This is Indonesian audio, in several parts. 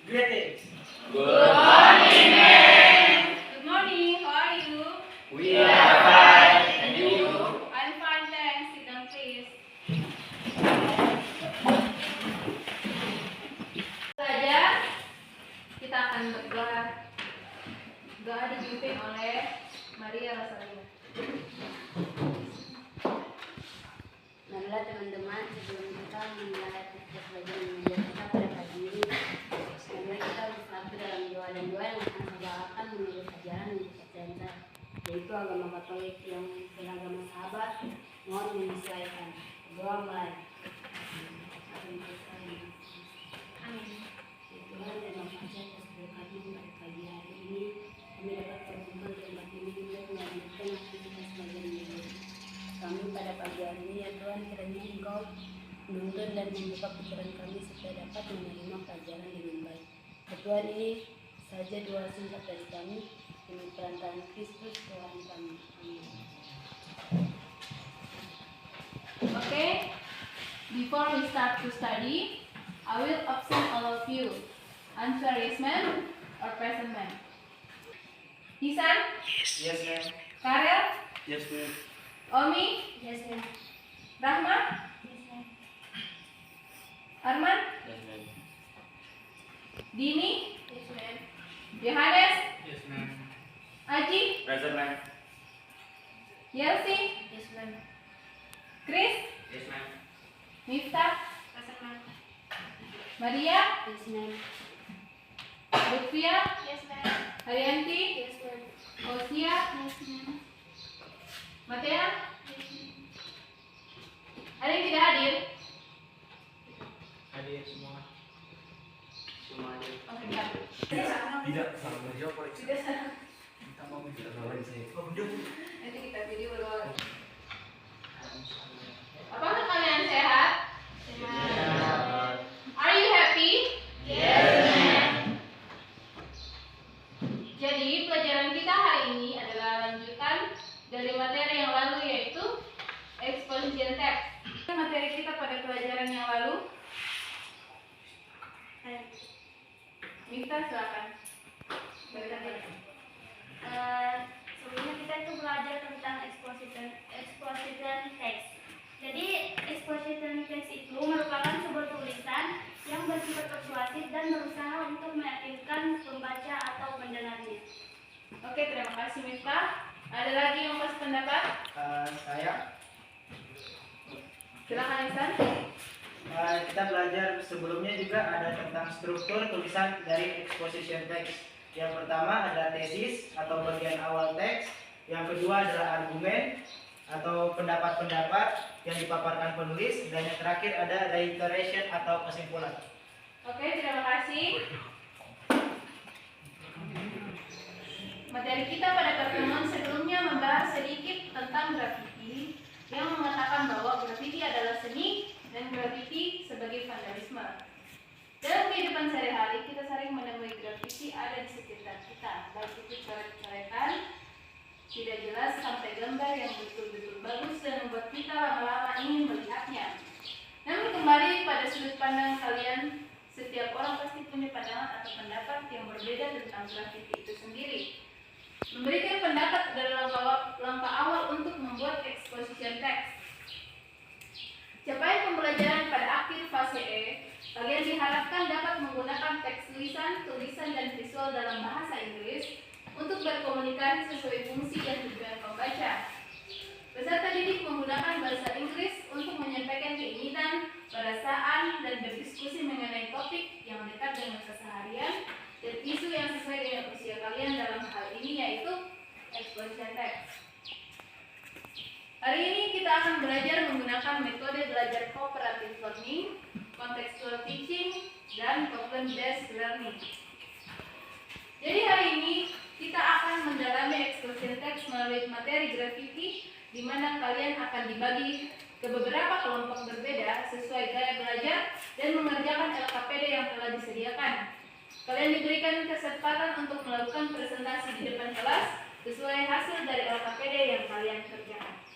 Greetings. Good morning, ma'am. Good morning. How are you? We are fine. And you? I'm fine, thanks. Sit down, please. Saja kita akan berdoa. Doa dipimpin oleh Maria Rosalia. Marilah teman-teman, sebelum kita memulai aktivitas belajar mengajar kita pada pagi ini, marilah kita bersatu dalam doa dan doa yang akan membawakan menurut ajaran dan kepercayaan, yaitu agama Katolik yang beragama sahabat. Mohon menyesuaikan. Doa mulai. Amin. Tuhan, terima kasih atas berkatmu pada pagi hari ini. Kami dapat berkumpul di tempat ini untuk melanjutkan aktivitas belajar mengajar kami pada pagi hari ini, ya Tuhan. Kiranya Engkau menuntun dan membuka pikiran kami supaya dapat menerima pelajaran dengan baik. Tuhan, ini saja doa singkat dari kami demi perantaraan Kristus Tuhan kami. Amin. Okay. Before we start to study, I will absent all of you. Answer yes, ma'am, or present, ma'am. Hisan, Yes, ma'am. Karel, Yes, ma'am. Omi, Yes, ma'am. Rahma, Yes, ma'am. Arman, Yes, ma'am. Dini, Yes, ma'am. Yohanes, Yes, ma'am. Aji, Present, ma'am. Yelsi, Yes, ma'am. Chris, Yes, ma'am. Miftah, Maria, Yes, ma'am. Lutfia, Yes, ma'am. Haryanti, Yes, ma'am. Osia, Yes, ma'am. Matea. Ada yang tidak hadir? Hadir semua. Semua ada. Oke, enggak. Tidak salah menjawab. Sudah sana. Kita mau tidak salah saya. Nanti kita video berdoa. Apakah kalian sehat? Are you happy? Jadi pelajaran kita hari ini adalah lanjutan dari materi yang lalu, yaitu exposition text. Materi kita pada pelajaran yang lalu. Mita, silakan. Sebelumnya kita itu belajar tentang exposition text. Jadi exposition text itu merupakan sebuah tulisan yang bersifat persuasif dan berusaha untuk meyakinkan pembaca atau pendengarnya. Oke, terima kasih Mita. Ada lagi yang mau kasih pendapat? Saya. Silakan Ihsan. Kita belajar sebelumnya juga ada tentang struktur tulisan dari exposition text. Yang pertama adalah tesis atau bagian awal teks. Yang kedua adalah argumen atau pendapat-pendapat yang dipaparkan penulis. Dan yang terakhir ada reiteration atau kesimpulan. Oke, terima kasih. Materi kita pada pertemuan sebelumnya membahas sedikit tentang grafiti yang mengatakan bahwa grafiti adalah seni dan grafiti sebagai vandalisme. Dalam kehidupan sehari-hari kita sering menemui grafiti ada di sekitar kita, baik itu coret-coretan tidak jelas sampai gambar yang betul-betul bagus dan membuat kita lama-lama ingin melihatnya. Namun kembali pada sudut pandang kalian, setiap orang pasti punya pandangan atau pendapat yang berbeda tentang grafiti itu sendiri. Memberikan pendapat adalah langkah awal untuk membuat exposition text. Capaian pembelajaran pada akhir fase E, kalian diharapkan dapat menggunakan teks tulisan dan visual dalam bahasa Inggris untuk berkomunikasi sesuai fungsi dan tujuan pembaca. Peserta didik menggunakan bahasa Inggris untuk menyampaikan keinginan, perasaan, dan berdiskusi mengenai topik yang dekat dengan keseharian dan isu yang sesuai dengan usia kalian dalam hal ini, yaitu exposition text. Hari ini kita akan belajar menggunakan metode belajar cooperative learning, contextual teaching, dan problem-based learning. Jadi hari ini kita akan mendalami exposition text melalui materi grafiti, di mana kalian akan dibagi ke beberapa kelompok berbeda sesuai gaya belajar dan mengerjakan LKPD yang telah disediakan. Kalian diberikan kesempatan untuk melakukan presentasi di depan kelas sesuai hasil dari LKPD yang kalian kerjakan.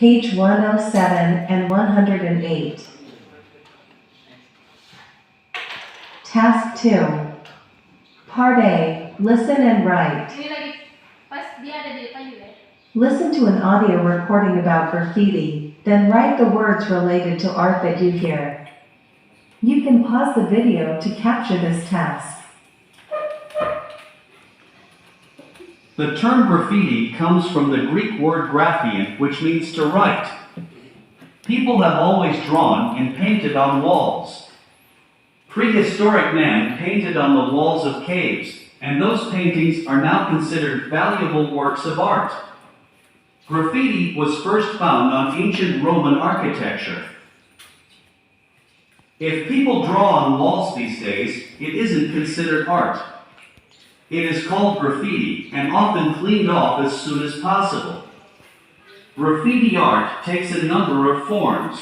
page 107 and 108. Task 2. Part A. Listen and write. Ini lagi pas dia ada di depan juga. Listen to an audio recording about graffiti, then write the words related to art that you hear. You can pause the video to capture this task. The term graffiti comes from the Greek word graphein, which means to write. People have always drawn and painted on walls. Prehistoric man painted on the walls of caves, and those paintings are now considered valuable works of art. Graffiti was first found on ancient Roman architecture. If people draw on walls these days, it isn't considered art. It is called graffiti and often cleaned off as soon as possible. Graffiti art takes a number of forms.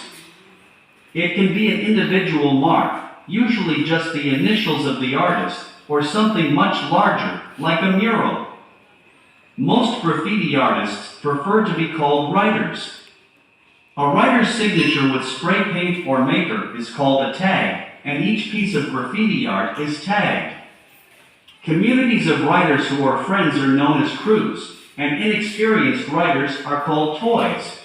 It can be an individual mark, usually just the initials of the artist, or something much larger, like a mural. Most graffiti artists prefer to be called writers. A writer's signature with spray paint or maker is called a tag, and each piece of graffiti art is tagged. Communities of writers who are friends are known as crews, and inexperienced writers are called toys.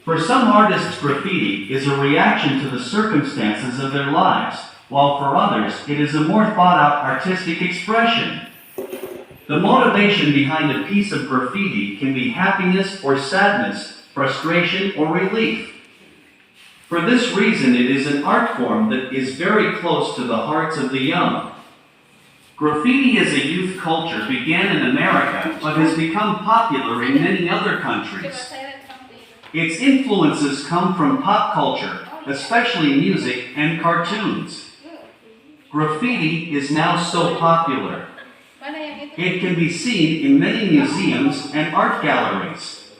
For some artists, graffiti is a reaction to the circumstances of their lives, while for others, it is a more thought-out artistic expression. The motivation behind a piece of graffiti can be happiness or sadness, frustration or relief. For this reason, it is an art form that is very close to the hearts of the young. Graffiti as a youth culture began in America, but has become popular in many other countries. Its influences come from pop culture, especially music and cartoons. Graffiti is now so popular. It can be seen in many museums and art galleries.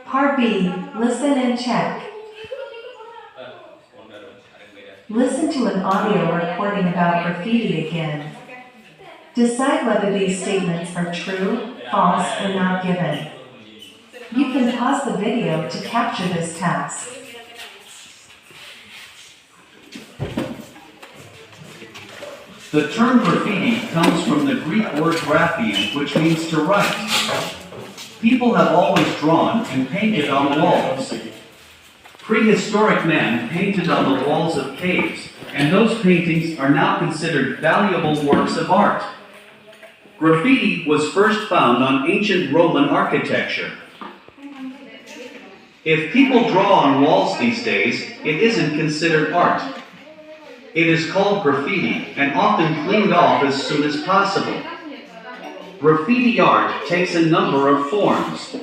Part B. Listen and check. Listen to an audio recording about graffiti again. Decide whether these statements are true, false, or not given. You can pause the video to capture this task. The term graffiti comes from the Greek word graphein, which means to write. People have always drawn and painted on walls. Prehistoric man painted on the walls of caves, and those paintings are now considered valuable works of art. Graffiti was first found on ancient Roman architecture. If people draw on walls these days, it isn't considered art. It is called graffiti and often cleaned off as soon as possible. Graffiti art takes a number of forms.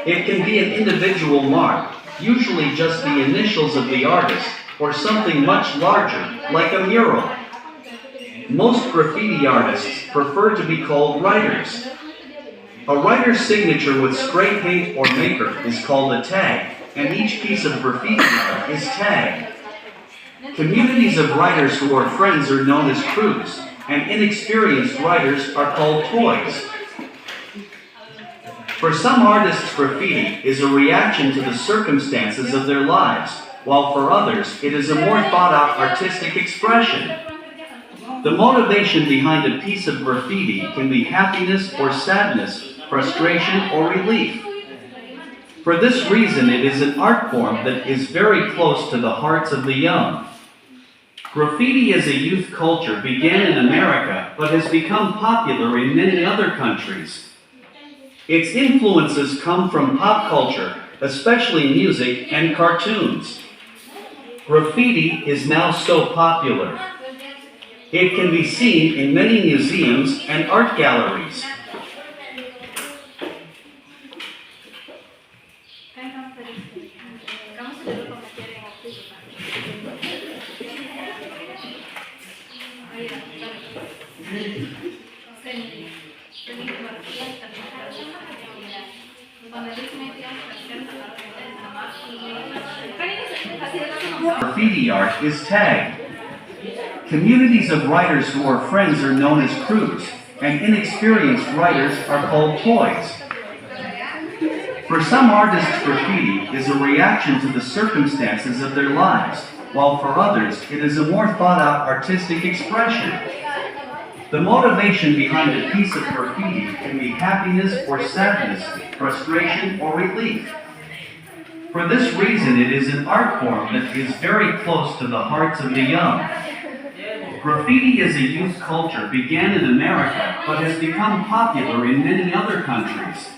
It can be an individual mark, usually just the initials of the artist, or something much larger, like a mural. Most graffiti artists prefer to be called writers. A writer's signature with spray paint or maker is called a tag, and each piece of graffiti art is tagged. Communities of writers who are friends are known as crews, and inexperienced writers are called toys. For some artists, graffiti is a reaction to the circumstances of their lives, while for others, it is a more thought-out artistic expression. The motivation behind a piece of graffiti can be happiness or sadness, frustration or relief. For this reason, it is an art form that is very close to the hearts of the young. Graffiti as a youth culture began in America, but has become popular in many other countries. Its influences come from pop culture, especially music and cartoons. Graffiti is now so popular. It can be seen in many museums and art galleries. Graffiti art is tagged. Communities of writers who are friends are known as crews, and inexperienced writers are called toys. For some artists, graffiti is a reaction to the circumstances of their lives, while for others, it is a more thought-out artistic expression. The motivation behind a piece of graffiti can be happiness or sadness, frustration or relief. For this reason, it is an art form that is very close to the hearts of the young. Graffiti as a youth culture began in America, but has become popular in many other countries.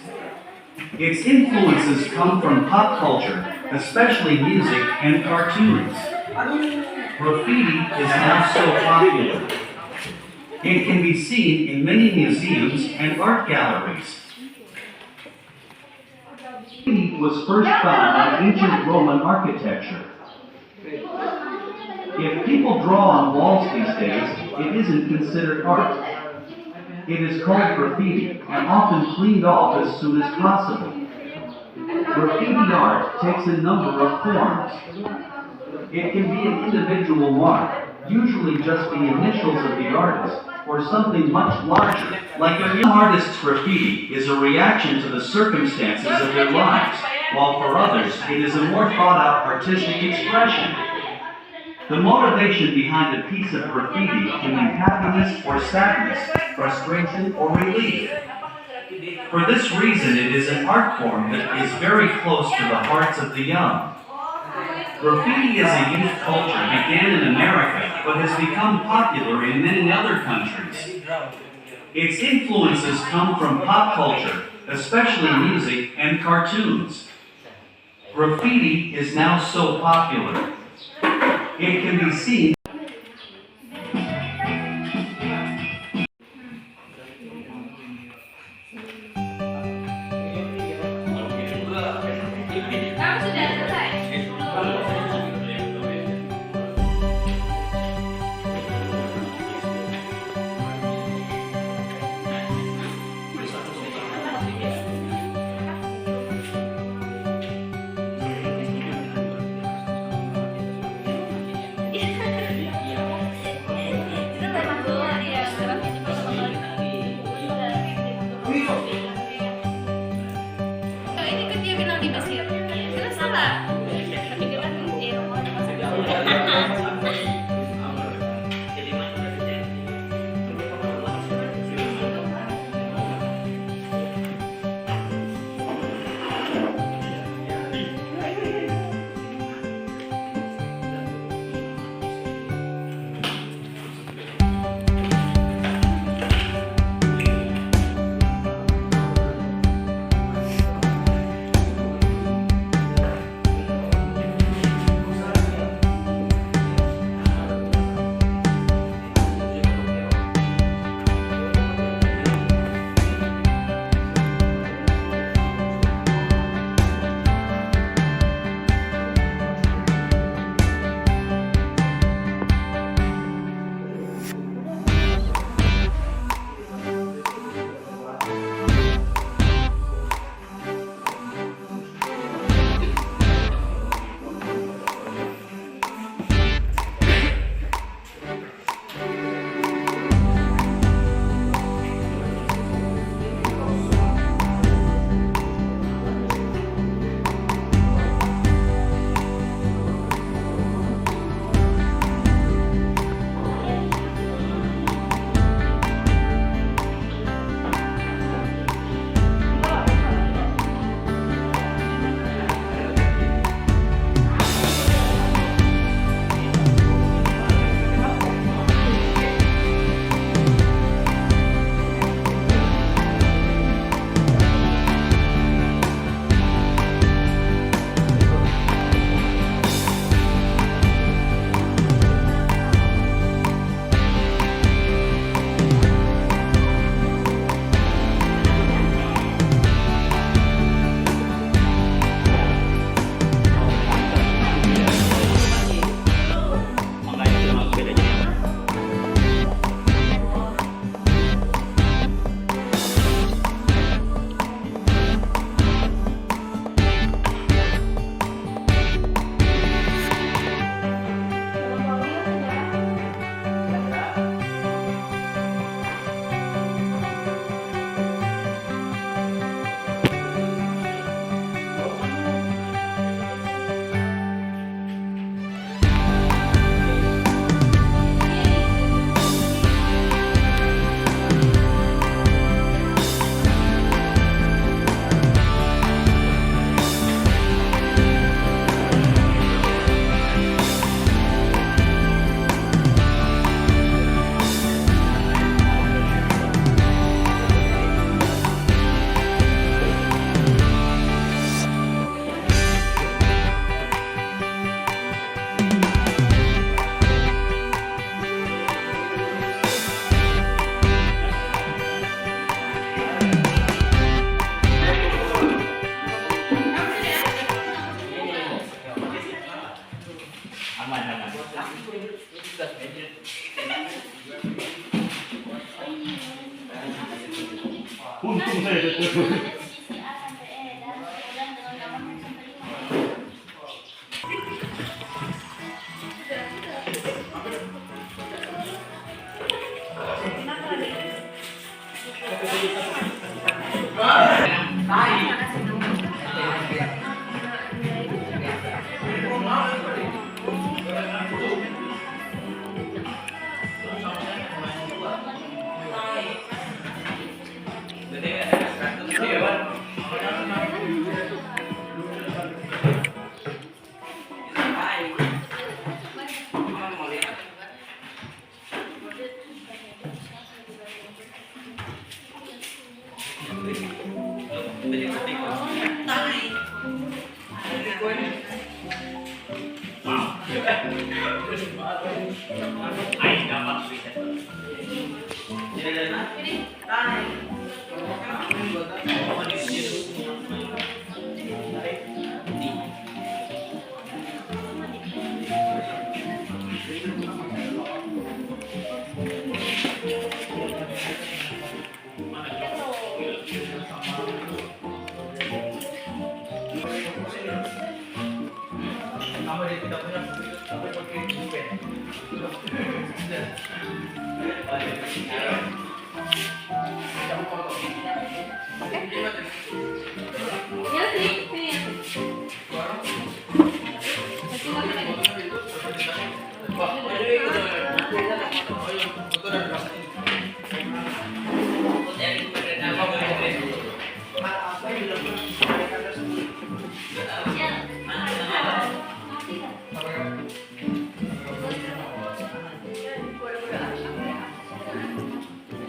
Its influences come from pop culture, especially music and cartoons. Graffiti is now so popular. It can be seen in many museums and art galleries. Graffiti was first found in ancient Roman architecture. If people draw on walls these days, it isn't considered art. It is called graffiti and often cleaned off as soon as possible. Graffiti art takes a number of forms. It can be an individual mark, usually just the initials of the artist, or something much larger, like a young artist's graffiti is a reaction to the circumstances of their lives, while for others it is a more thought-out artistic expression. The motivation behind a piece of graffiti can be happiness or sadness, frustration or relief. For this reason, it is an art form that is very close to the hearts of the young. Graffiti as a youth culture began in America, but has become popular in many other countries. Its influences come from pop culture, especially music and cartoons. Graffiti is now so popular. It can be seen. Kamu sudah selesai? Untung saya ada tuh. Sisi A sampai E dan kemudian dengan gambar sampai 5.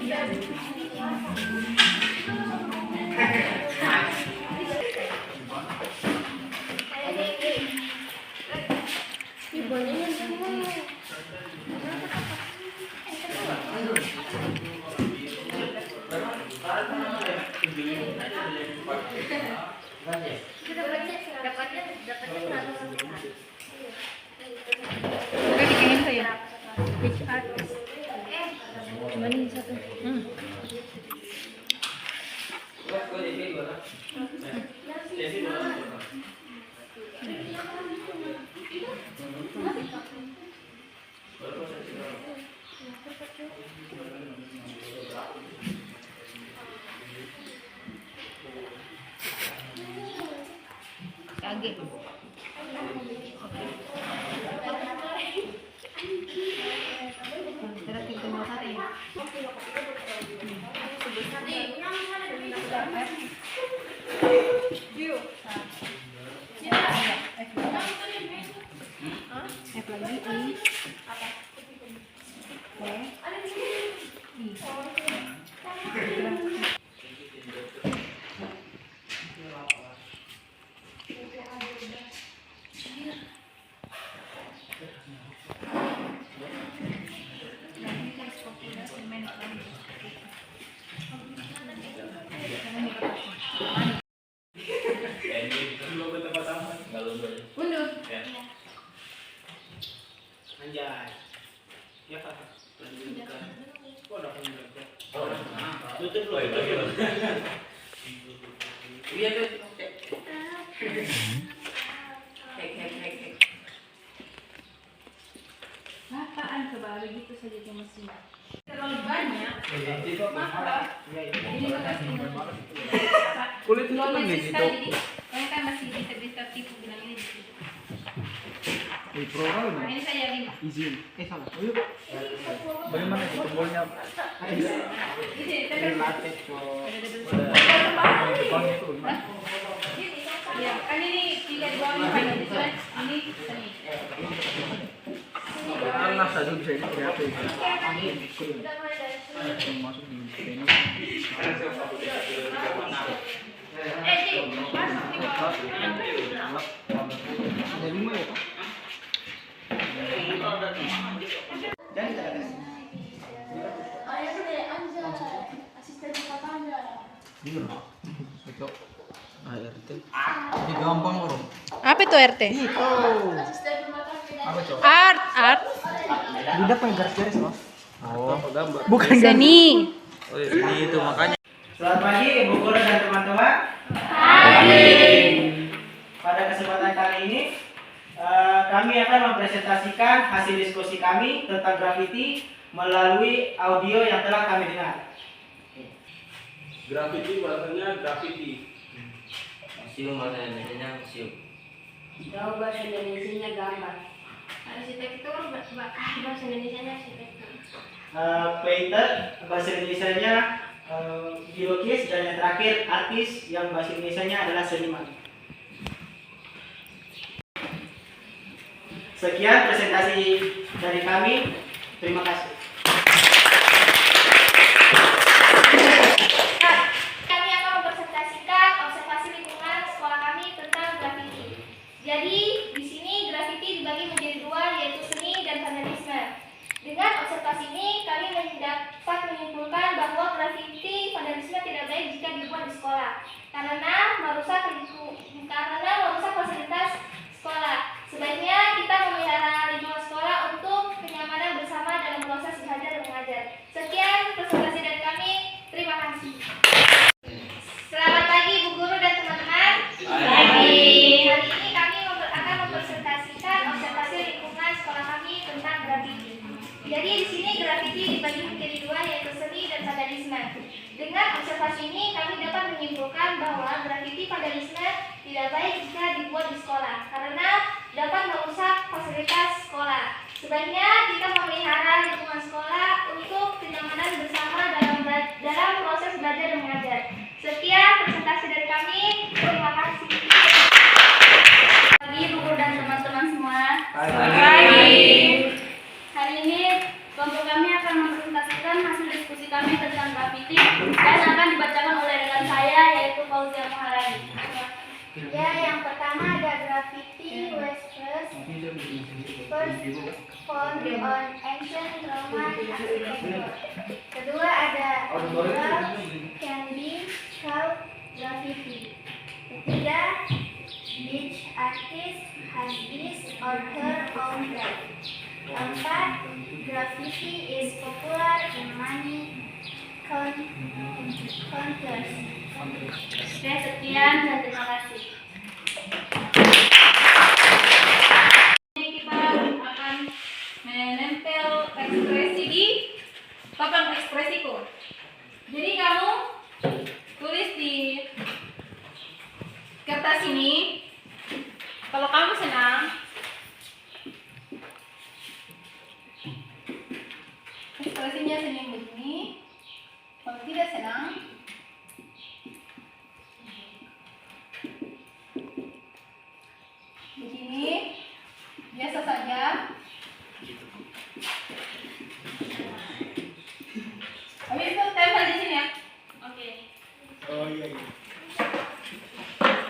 Ya sih, sini. Kaget. Mundur. Anjay. Ya kakak. Lanjutkan. Kok udah mundur? Tutup loh itu. Iya tuh. Apaan coba begitu saja ke mesin. Terlalu banyak. Maka ini makasih. Kulit itu Kalau kan masih gitu. sekali jadi, mereka masih bisa tipu bilang ini di situ. Di program Nah ini saya lima. izin. Salah. Oh, yuk. Bagaimana itu tombolnya? Ini saya Latte kok. ya kan ini pilihan bawahnya pada desain ini seni. Allah satu bisa ini berapa ya? Masuk di sini. Ada 5 ya, Pak? Dan kita ada itu ART. Ini gampang bro. Apa itu RT? Itu. Apa coba? Art. Tidak pakai garis-garis mas. Oh, gambar. Bukan seni. Oh, ini itu makanya. Selamat pagi Ibu Guru dan teman-teman. Pada kesempatan kali ini kami akan mempresentasikan hasil diskusi kami tentang grafiti melalui audio yang telah kami dengar. Grafiti bahasanya grafiti. Museum bahasa Indonesia museum. Kalau bahasa Indonesia gambar. Arsitektur bahasa Indonesia arsitektur. Painter bahasa Indonesianya dilukis, dan yang terakhir artis yang bahasa Indonesianya adalah seniman. Sekian presentasi dari kami. Terima kasih. Kami akan mempresentasikan observasi lingkungan sekolah kami tentang grafiti. Jadi, di sini grafiti dibagi menjadi dua, yaitu seni dan vandalisme. Dengan observasi ini, kami dapat menyimpulkan bahwa grafiti vandalisme tidak baik jika dibuat di sekolah, karena merusak fasilitas sekolah. Sebaiknya kita memelihara lingkungan sekolah untuk kenyamanan bersama dalam proses belajar dan mengajar. Sekian presentasi dari kami. Terima kasih. Selamat pagi Bu Guru dan teman-teman. Hari ini kami akan mempresentasikan observasi lingkungan sekolah kami tentang grafiti. Jadi di sini grafiti dibagi menjadi dua, yaitu seni dan vandalisme. Dengan observasi ini kami dapat menyimpulkan bahwa grafiti vandalisme tidak baik jika dibuat di sekolah, karena dapat merusak fasilitas sekolah. Sebaiknya kita memelihara lingkungan sekolah untuk kenyamanan bersama dalam proses belajar dan mengajar. Sekian presentasi dari kami. Terima kasih. Pagi Bu Guru dan teman-teman semua. Hari ini kelompok kami akan mempresentasikan hasil diskusi kami tentang grafiti dan akan dibacakan oleh rekan saya, yaitu Fauzia Maharani. Ya, yang pertama ada graffiti was first found on ancient Roman architecture. Kedua ada mural can be called graffiti. Ketiga, each artist has his or her own craft. Keempat, graffiti is popular in many countries. Oke, sekian dan terima kasih. Ini kita akan menempel ekspresi di papan ekspresiku. Jadi kamu tulis di kertas ini. Kalau kamu senang, ekspresinya senyum begini. Kalau tidak senang, begini, biasa saja. Habis itu tempel di sini ya. Oke. Oh iya.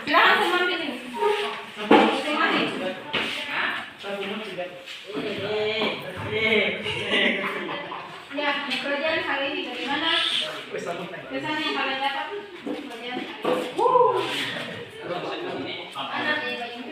Silahkan semua di sini. Semua nih. Ya, pekerjaan hari ini bagaimana? Kesan yang kalian dapat? Pekerjaan hari ini. Ada di bagian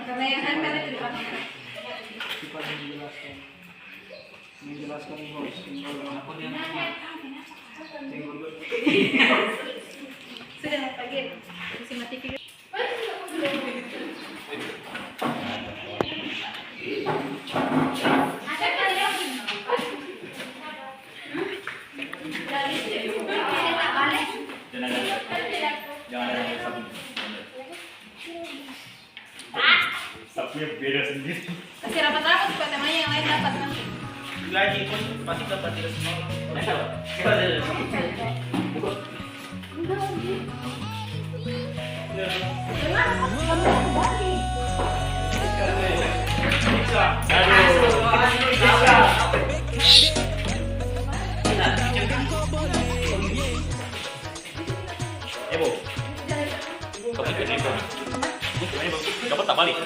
karena yang kan kalian tidak paham. Menjelaskan Sudah pagi. Bisa mati video. Jangan ada sabun. Sabunnya beda Kasih rapat-rapat supaya temanya yang lain dapat nanti. Gaji pun pasti dapat tidak semua. Dapat tak balik?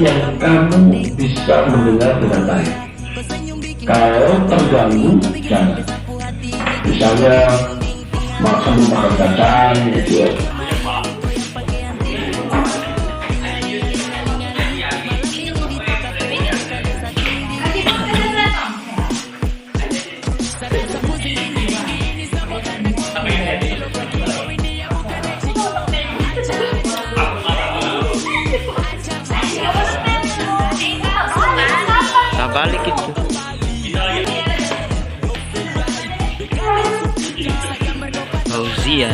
Yang kamu bisa mendengar dengan baik. Kalau terganggu, jangan. Misalnya makan kacang gitu. Balik itu. Fauzia.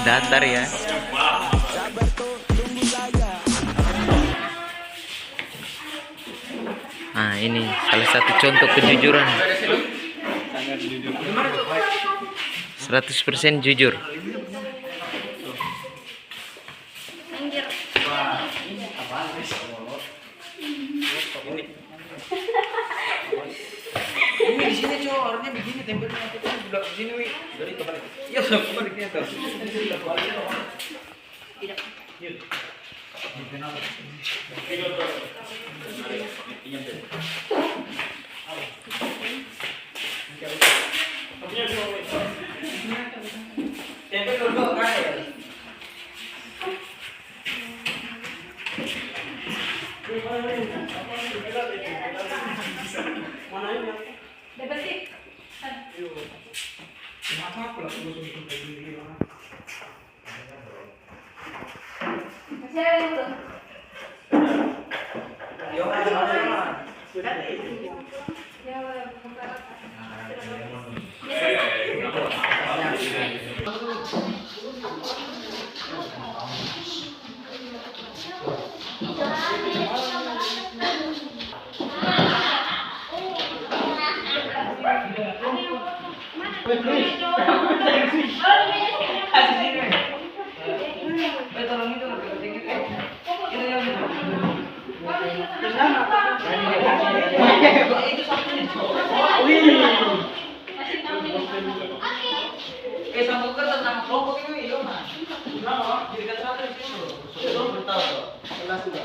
Datar ya. Nah ini salah satu contoh kejujuran. 100% jujur. Ini di sini cowok orangnya begini tempelnya aku kan udah di sini wi dari kebalik. Iya kebaliknya tuh. Tidak. Tempel dulu kan ya. Dapat sih. Kenapa pula gue suruh kayak gini? Masih ada yang belum? Yo, Ya, bukan. Sambungkan tentang kelompok ini, yo mas. Jadi kan satu itu, sudah bertahu tuh. Kelas juga.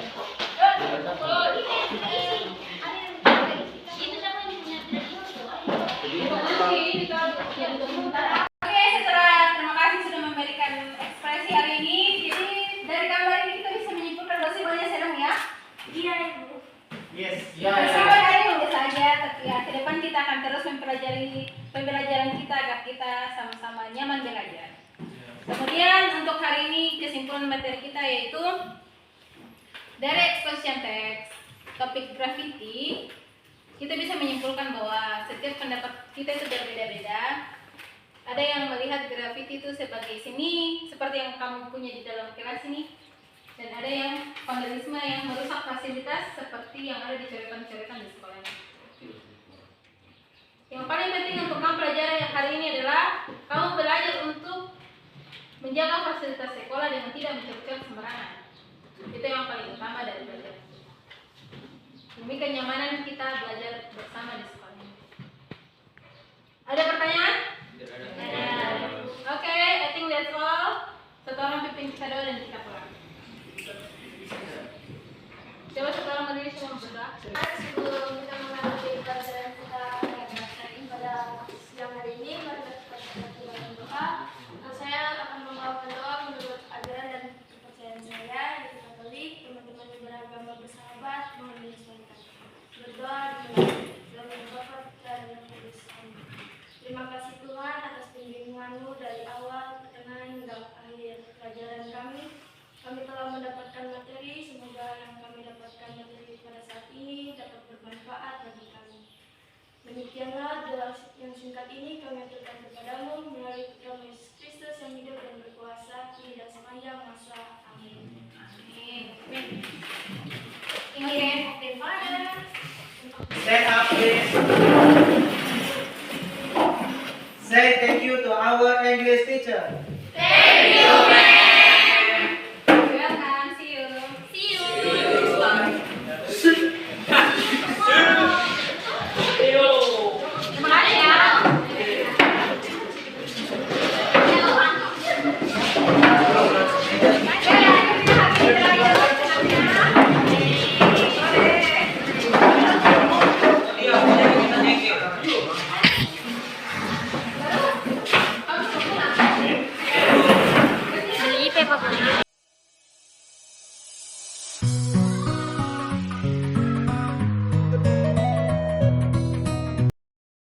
Oke, setelah terima kasih sudah memberikan ekspresi hari ini. Jadi dari gambar ini kita bisa menyimpulkan bahwa semuanya senang ya. Iya, Ibu. Yes. Bersama hari ini saja, tapi ya ke depan kita akan terus mempelajari pembelajaran kita agar kita sama-sama nyaman belajar. Kemudian untuk hari ini kesimpulan materi kita yaitu dari exposition text topik graffiti, kita bisa menyimpulkan bahwa setiap pendapat kita itu berbeda-beda. Ada yang melihat graffiti itu sebagai seni seperti yang kamu punya di dalam kelas ini, dan ada yang vandalisme yang merusak fasilitas seperti yang ada di coretan-coretan di sekolah ini. Yang paling penting untuk kamu pelajari hari ini adalah kamu belajar untuk menjaga fasilitas sekolah dengan tidak mencoret sembarangan. Itu yang paling utama dari belajar. Demi kenyamanan kita belajar bersama di sekolah ini. Ada pertanyaan? Ada. pimpin kita doa dan kita pulang. Coba sekarang berdiri semua berdoa. Sebelum kita mengambil pelajaran kita pada siang hari ini, mari kita lakukan doa. Saya akan membawakan doa menurut ajaran dan kepercayaan saya, yaitu Katolik. Teman-teman yang beragama bersahabat mohon menyesuaikan. Berdoa dalam nama Bapa dan Roh Kudus. Amin. Terima kasih Tuhan atas bimbingan-Mu dari awal, pertengahan hingga akhir pelajaran kami. Kami telah mendapatkan materi, semoga yang kami dapatkan materi pada saat ini dapat bermanfaat bagi kami. Demikianlah doa yang singkat ini kami aturkan kepadamu melalui Putra Yesus Kristus yang hidup dan berkuasa kini dan sepanjang masa. Amin. Amin. Ingin Happy Father. Stand up, please. Say thank you to our English teacher. Thank you.